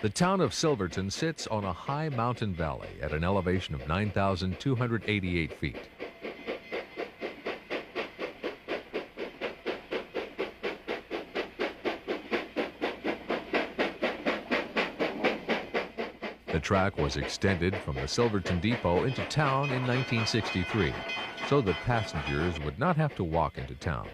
The town of Silverton sits on a high mountain valley at an elevation of 9,288 feet. The track was extended from the Silverton Depot into town in 1963, so that passengers would not have to walk into town.